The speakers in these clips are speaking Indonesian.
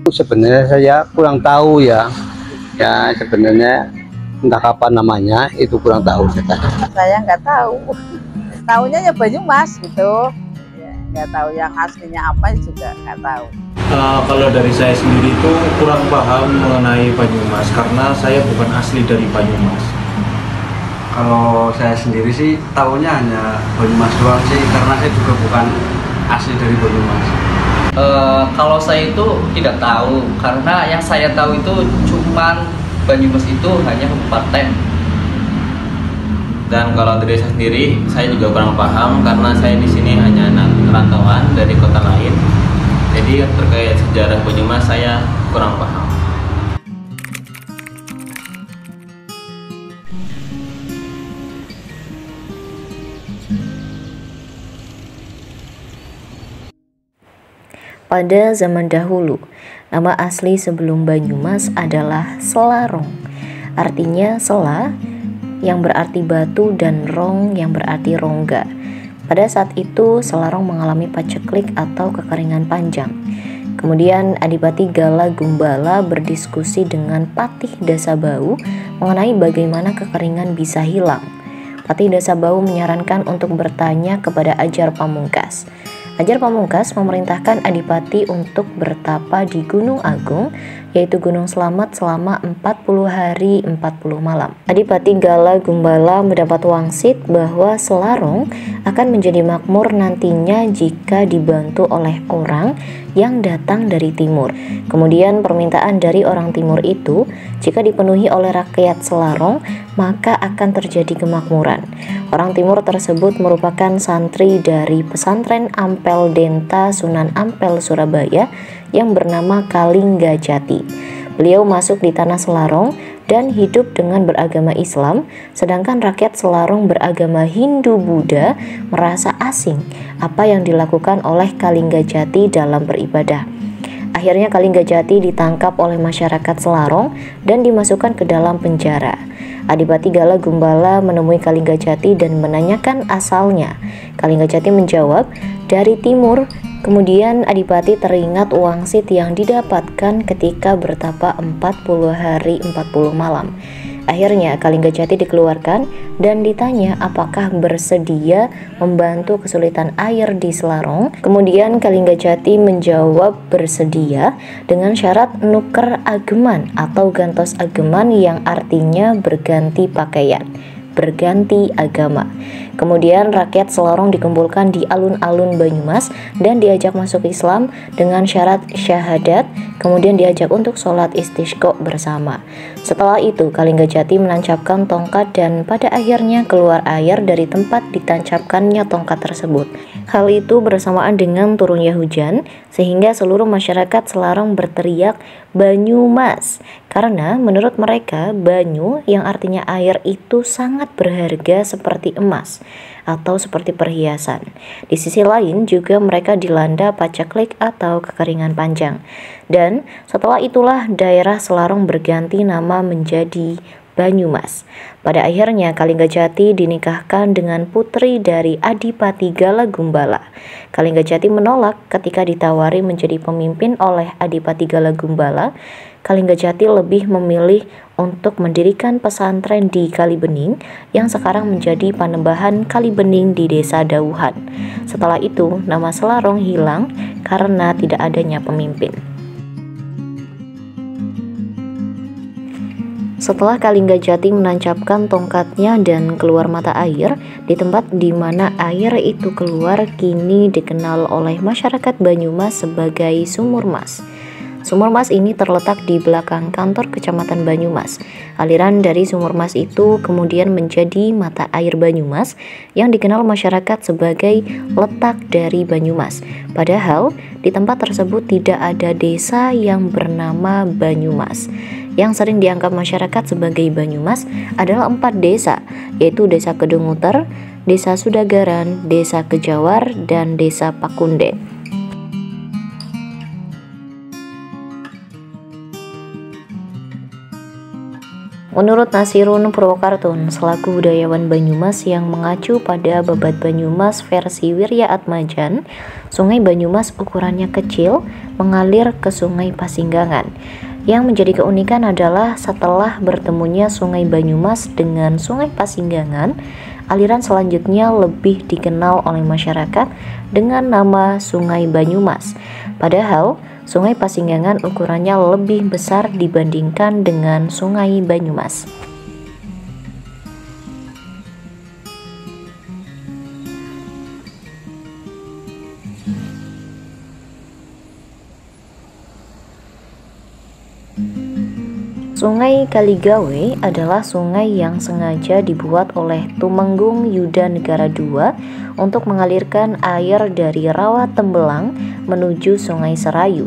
Sebenarnya saya kurang tahu ya sebenarnya entah kapan namanya itu kurang tahu saya nggak tahu, tahunya ya Banyumas gitu ya, nggak tahu yang aslinya apa juga nggak tahu. Kalau dari saya sendiri itu kurang paham mengenai Banyumas karena saya bukan asli dari Banyumas. Kalau saya sendiri sih tahunya hanya Banyumas doang sih, karena saya juga bukan asli dari Banyumas. Kalau saya itu tidak tahu, karena yang saya tahu itu cuman Banyumas itu hanya kabupaten. Dan kalau dari saya sendiri, saya juga kurang paham karena saya di sini hanya rantauan dari kota lain. Jadi terkait sejarah Banyumas saya kurang paham. Pada zaman dahulu, nama asli sebelum Banyumas adalah Selarong. Artinya sela yang berarti batu dan rong yang berarti rongga. Pada saat itu Selarong mengalami paceklik atau kekeringan panjang. Kemudian Adipati Gala Gumbala berdiskusi dengan Patih Dasabau mengenai bagaimana kekeringan bisa hilang. Patih Dasabau menyarankan untuk bertanya kepada Ajar Pamungkas. Ajar Pamungkas memerintahkan Adipati untuk bertapa di Gunung Agung, yaitu Gunung Slamet selama 40 hari 40 malam. Adipati Gala Gumbala mendapat wangsit bahwa Selarong akan menjadi makmur nantinya jika dibantu oleh orang yang datang dari timur. Kemudian permintaan dari orang timur itu, jika dipenuhi oleh rakyat Selarong, maka akan terjadi kemakmuran. Orang timur tersebut merupakan santri dari pesantren Ampel Denta Sunan Ampel Surabaya yang bernama Kalinggajati. Beliau masuk di tanah Selarong dan hidup dengan beragama Islam, sedangkan rakyat Selarong beragama Hindu-Buddha merasa asing apa yang dilakukan oleh Kalinggajati dalam beribadah. Akhirnya Kalinggajati ditangkap oleh masyarakat Selarong dan dimasukkan ke dalam penjara. Adipati Gala Gumbala menemui Kalinggajati dan menanyakan asalnya. Kalinggajati menjawab, dari timur. Kemudian Adipati teringat wangsit yang didapatkan ketika bertapa 40 hari 40 malam. Akhirnya Kalinggajati dikeluarkan dan ditanya apakah bersedia membantu kesulitan air di Selarong. Kemudian Kalinggajati menjawab bersedia dengan syarat nuker ageman atau gantos ageman yang artinya berganti pakaian, berganti agama. Kemudian rakyat Selarong dikumpulkan di alun-alun Banyumas dan diajak masuk Islam dengan syarat syahadat, kemudian diajak untuk sholat istisqa bersama. Setelah itu Kalinggajati menancapkan tongkat dan pada akhirnya keluar air dari tempat ditancapkannya tongkat tersebut. Hal itu bersamaan dengan turunnya hujan sehingga seluruh masyarakat Selarong berteriak Banyumas, karena menurut mereka banyu yang artinya air itu sangat berharga seperti emas atau seperti perhiasan. Di sisi lain juga mereka dilanda paceklik atau kekeringan panjang. Dan setelah itulah daerah Selarong berganti nama menjadi Banyumas. Pada akhirnya Kalinggajati dinikahkan dengan putri dari Adipati Gala Gumbala. Kalinggajati menolak ketika ditawari menjadi pemimpin oleh Adipati Gala Gumbala. Kalinggajati lebih memilih untuk mendirikan pesantren di Kalibening yang sekarang menjadi Panembahan Kalibening di Desa Dauhan. Setelah itu nama Selarong hilang karena tidak adanya pemimpin. Setelah Kalinggajati menancapkan tongkatnya dan keluar mata air, Di tempat di mana air itu keluar kini dikenal oleh masyarakat Banyumas sebagai Sumur Mas. Sumur Mas ini terletak di belakang kantor Kecamatan Banyumas. Aliran dari Sumur Mas itu kemudian menjadi mata air Banyumas yang dikenal masyarakat sebagai letak dari Banyumas. Padahal di tempat tersebut tidak ada desa yang bernama Banyumas. Yang sering dianggap masyarakat sebagai Banyumas adalah 4 desa, yaitu Desa Kedunguter, Desa Sudagaran, Desa Kejawar, dan Desa Pakunden. Menurut Nasirun Purwokartun selaku budayawan Banyumas yang mengacu pada Babat Banyumas versi Wirya Atmajan, Sungai Banyumas ukurannya kecil mengalir ke Sungai Pasinggangan. Yang menjadi keunikan adalah setelah bertemunya Sungai Banyumas dengan Sungai Pasinggangan, aliran selanjutnya lebih dikenal oleh masyarakat dengan nama Sungai Banyumas. Padahal Sungai Pasinggangan ukurannya lebih besar dibandingkan dengan Sungai Banyumas. Sungai Kaligawe adalah sungai yang sengaja dibuat oleh Tumenggung Yuda Negara II untuk mengalirkan air dari Rawa Tembelang menuju Sungai Serayu.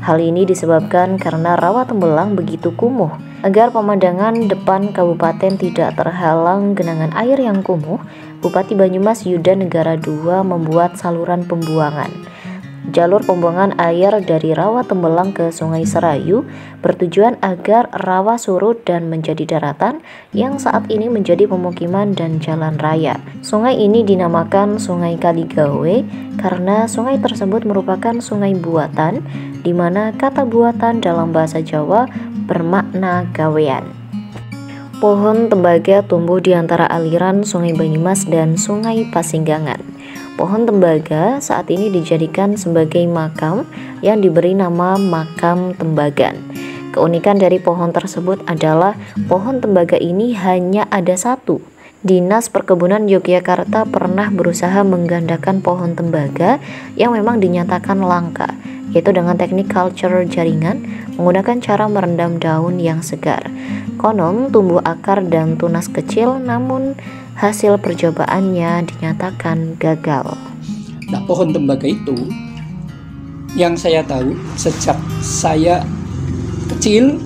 Hal ini disebabkan karena Rawa Tembelang begitu kumuh. Agar pemandangan depan kabupaten tidak terhalang genangan air yang kumuh, Bupati Banyumas Yuda Negara II membuat saluran pembuangan. Jalur pembuangan air dari Rawa Tembelang ke Sungai Serayu bertujuan agar rawa surut dan menjadi daratan yang saat ini menjadi pemukiman dan jalan raya. Sungai ini dinamakan Sungai Kaligawe karena sungai tersebut merupakan sungai buatan, di mana kata buatan dalam bahasa Jawa bermakna gawean. Pohon tembaga tumbuh di antara aliran Sungai Banyumas dan Sungai Pasinggangan. Pohon tembaga saat ini dijadikan sebagai makam yang diberi nama Makam Tembagan. Keunikan dari pohon tersebut adalah pohon tembaga ini hanya ada 1. Dinas Perkebunan Yogyakarta pernah berusaha menggandakan pohon tembaga yang memang dinyatakan langka, yaitu dengan teknik culture jaringan menggunakan cara merendam daun yang segar. Konon tumbuh akar dan tunas kecil, namun hasil percobaannya dinyatakan gagal. Nah, pohon tembaga itu yang saya tahu sejak saya kecil,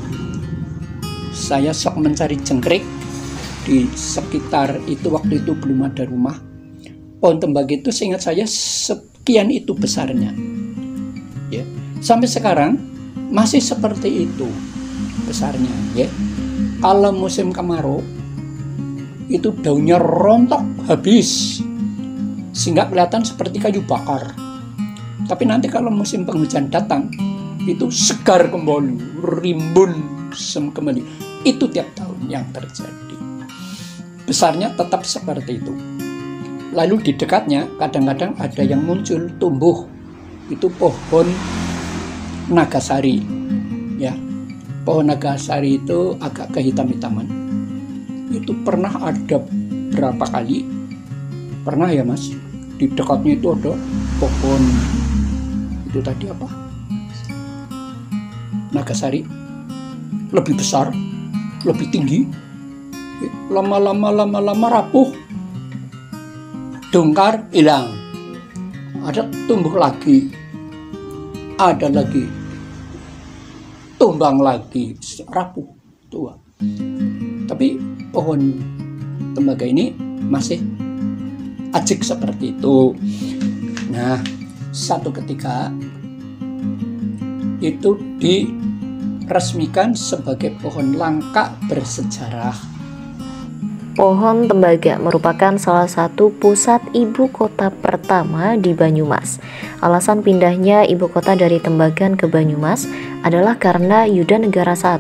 saya sok mencari jangkrik di sekitar itu. Waktu itu belum ada rumah. Pohon tembaga itu seingat saya sekian itu besarnya, ya. Sampai sekarang masih seperti itu besarnya, ya. Kalau musim kemarau itu daunnya rontok habis sehingga kelihatan seperti kayu bakar. Tapi nanti kalau musim penghujan datang itu segar kembali, rimbun kembali. Itu tiap tahun yang terjadi. Besarnya tetap seperti itu. Lalu di dekatnya kadang-kadang ada yang muncul tumbuh, itu pohon nagasari, ya. Pohon nagasari itu agak kehitam-hitaman. Itu pernah ada berapa kali, pernah ya Mas, di dekatnya itu ada pohon itu tadi apa, nagasari, lebih besar, lebih tinggi, lama-lama rapuh, dongkar, hilang. Ada tumbuh lagi, ada lagi, tumbang lagi, rapuh, tua. Tapi pohon tembaga ini masih ajik seperti itu. Nah, satu ketika itu diresmikan sebagai pohon langka bersejarah. Pohon tembaga merupakan salah satu pusat ibu kota pertama di Banyumas. Alasan pindahnya ibu kota dari Tembagan ke Banyumas adalah karena Yuda Negara I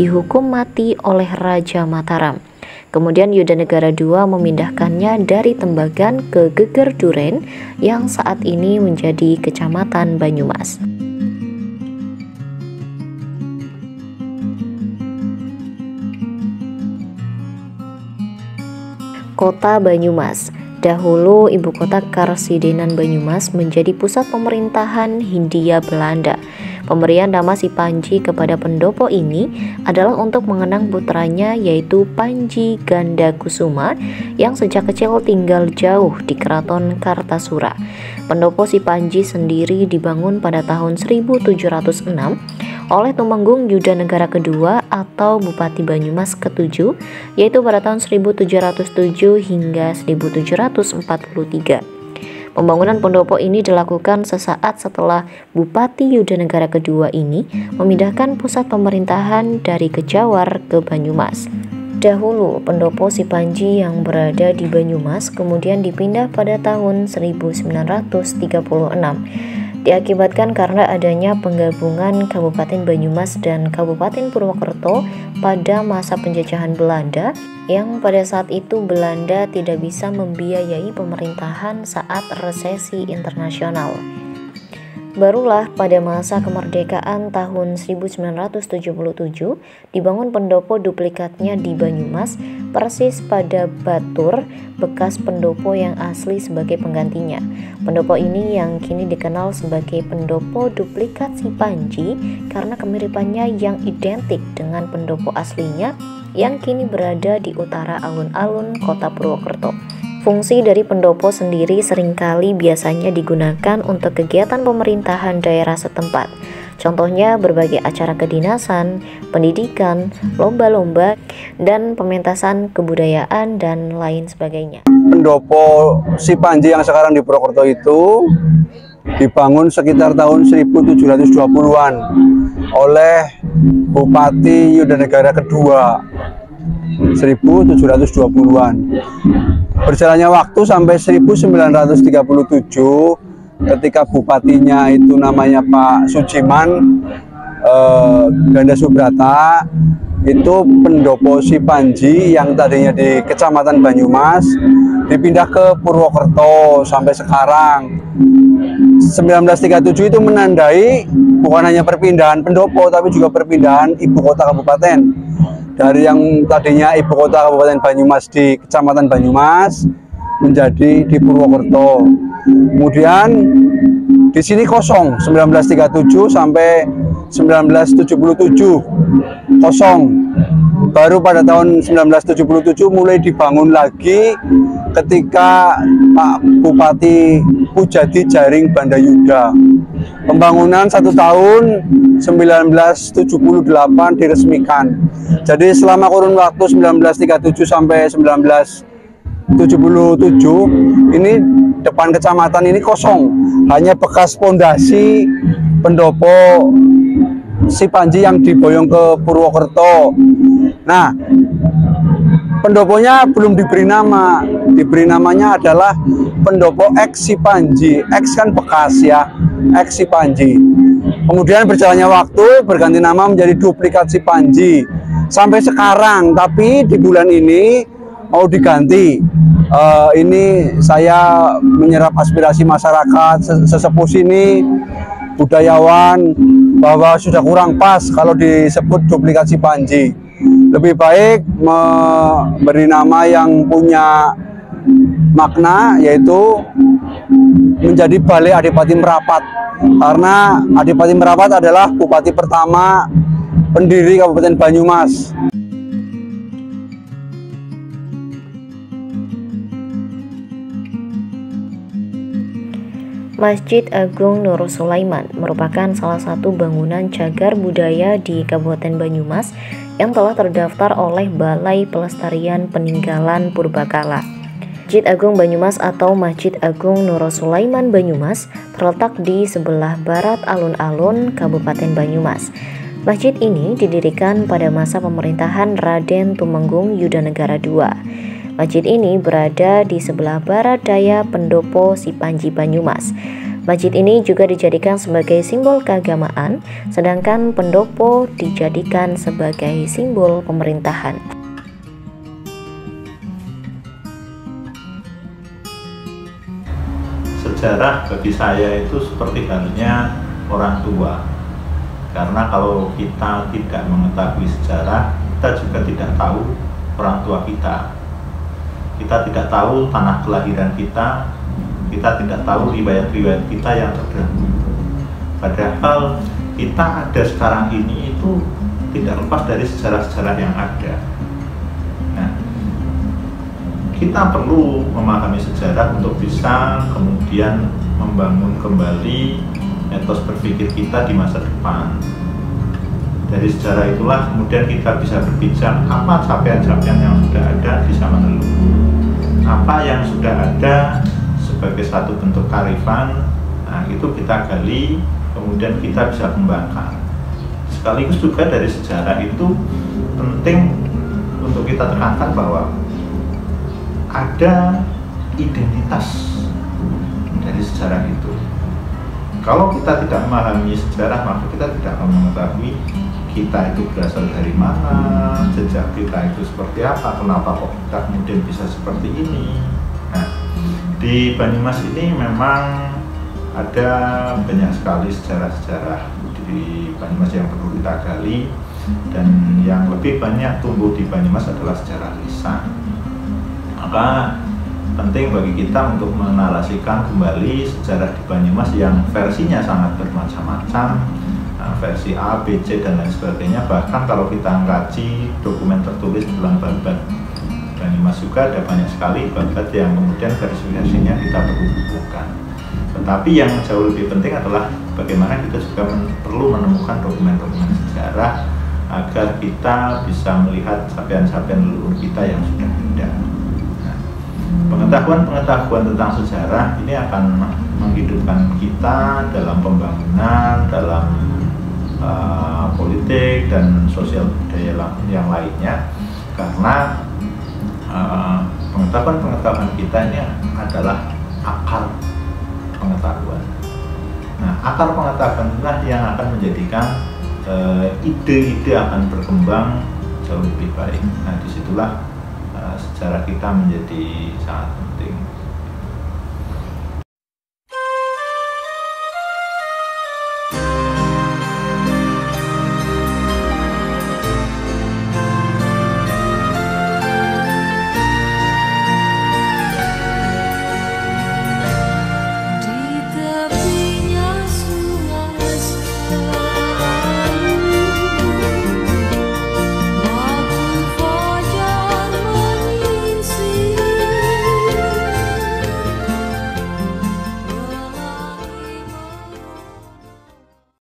dihukum mati oleh Raja Mataram. Kemudian Yuda Negara II memindahkannya dari Tembagan ke Geger Duren yang saat ini menjadi Kecamatan Banyumas. Kota Banyumas Dahulu ibu kota Karsidenan Banyumas menjadi pusat pemerintahan Hindia Belanda. Pemberian nama si Panji kepada pendopo ini adalah untuk mengenang putranya, yaitu Panji Gandakusuma yang sejak kecil tinggal jauh di Keraton Kartasura. Pendopo si Panji sendiri dibangun pada tahun 1706 oleh Tumenggung Yudanegara kedua atau Bupati Banyumas ke-7, yaitu pada tahun 1707 hingga 1743. Pembangunan pendopo ini dilakukan sesaat setelah Bupati Yudanegara kedua ini memindahkan pusat pemerintahan dari Kejawar ke Banyumas. Dahulu pendopo si Panji yang berada di Banyumas kemudian dipindah pada tahun 1936. Diakibatkan karena adanya penggabungan Kabupaten Banyumas dan Kabupaten Purwokerto pada masa penjajahan Belanda, yang pada saat itu Belanda tidak bisa membiayai pemerintahan saat resesi internasional. Barulah pada masa kemerdekaan tahun 1977 dibangun pendopo duplikatnya di Banyumas, persis pada Batur, bekas pendopo yang asli sebagai penggantinya. Pendopo ini yang kini dikenal sebagai pendopo duplikat si Panji karena kemiripannya yang identik dengan pendopo aslinya yang kini berada di utara alun-alun kota Purwokerto. Fungsi dari pendopo sendiri seringkali biasanya digunakan untuk kegiatan pemerintahan daerah setempat. Contohnya berbagai acara kedinasan, pendidikan, lomba-lomba, dan pementasan kebudayaan dan lain sebagainya. Pendopo si Panji yang sekarang di Purwokerto itu dibangun sekitar tahun 1720-an oleh Bupati Yudanegara kedua 1720-an. Berjalannya waktu sampai 1937 ketika bupatinya itu namanya Pak Sujiman Ganda Subrata, itu pendopo si Panji yang tadinya di Kecamatan Banyumas dipindah ke Purwokerto sampai sekarang. 1937 itu menandai bukan hanya perpindahan pendopo tapi juga perpindahan ibu kota kabupaten. Dari yang tadinya ibu kota Kabupaten Banyumas di Kecamatan Banyumas menjadi di Purwokerto. Kemudian di sini kosong 1937 sampai 1977 kosong. Baru pada tahun 1977 mulai dibangun lagi ketika Pak Bupati Pujadi Jaring Bandayuda. Pembangunan 1 tahun 1978 diresmikan. Jadi selama kurun waktu 1937 sampai 1977 ini depan kecamatan ini kosong, hanya bekas pondasi pendopo si Panji yang diboyong ke Purwokerto. Nah, pendoponya belum diberi nama, diberi namanya adalah pendopo X si Panji. X kan bekas ya, X si Panji. Kemudian berjalannya waktu berganti nama menjadi duplikat si Panji sampai sekarang, tapi di bulan ini mau diganti. Ini saya menyerap aspirasi masyarakat sesepuh sini, budayawan, bahwa sudah kurang pas kalau disebut duplikat si Panji. Lebih baik memberi nama yang punya makna, yaitu menjadi Balai Adipati Merapat, karena Adipati Merapat adalah bupati pertama pendiri Kabupaten Banyumas. Masjid Agung Nur Sulaiman merupakan salah satu bangunan cagar budaya di Kabupaten Banyumas yang telah terdaftar oleh Balai Pelestarian Peninggalan Purbakala. Masjid Agung Banyumas atau Masjid Agung Nur Sulaiman Banyumas terletak di sebelah barat alun-alun Kabupaten Banyumas. Masjid ini didirikan pada masa pemerintahan Raden Tumenggung Yudanegara II. Masjid ini berada di sebelah barat daya pendopo si Panji Banyumas. Masjid ini juga dijadikan sebagai simbol keagamaan, sedangkan pendopo dijadikan sebagai simbol pemerintahan. Sejarah bagi saya itu seperti halnya orang tua. Karena kalau kita tidak mengetahui sejarah, kita juga tidak tahu orang tua kita. Kita tidak tahu tanah kelahiran kita tidak tahu riwayat-riwayat kita yang terdahulu. Padahal kita ada sekarang ini itu tidak lepas dari sejarah-sejarah yang ada. Nah, kita perlu memahami sejarah untuk bisa kemudian membangun kembali etos berpikir kita di masa depan. Dari sejarah itulah kemudian kita bisa berbicara apa capaian-capaian yang sudah ada di zaman leluhur, apa yang sudah ada sebagai satu bentuk kearifan. Nah, itu kita gali, kemudian kita bisa kembangkan. Sekaligus juga dari sejarah itu penting untuk kita tekankan bahwa ada identitas dari sejarah itu. Kalau kita tidak memahami sejarah, maka kita tidak akan mengetahui kita itu berasal dari mana, jejak kita itu seperti apa, kenapa kok kita kemudian bisa seperti ini. Nah, di Banyumas ini memang ada banyak sekali sejarah-sejarah di Banyumas yang perlu kita gali, dan yang lebih banyak tumbuh di Banyumas adalah sejarah lisan. Maka penting bagi kita untuk menarasikan kembali sejarah di Banyumas yang versinya sangat bermacam-macam, versi A, B, C, dan lain sebagainya. Bahkan kalau kita mengkaji dokumen tertulis dalam Babad Banyumas juga ada banyak sekali babad yang kemudian versi-versinya kita perlu bukukan. Tetapi yang jauh lebih penting adalah bagaimana kita juga perlu menemukan dokumen-dokumen sejarah agar kita bisa melihat capaian-capaian leluhur kita yang sudah ada. Nah, pengetahuan-pengetahuan tentang sejarah ini akan menghidupkan kita dalam pembangunan, dalam politik dan sosial budaya yang lainnya, karena pengetahuan-pengetahuan kita ini adalah akar pengetahuan. Nah, akar pengetahuan itulah yang akan menjadikan ide-ide akan berkembang jauh lebih baik. Nah, disitulah sejarah kita menjadi sangat penting.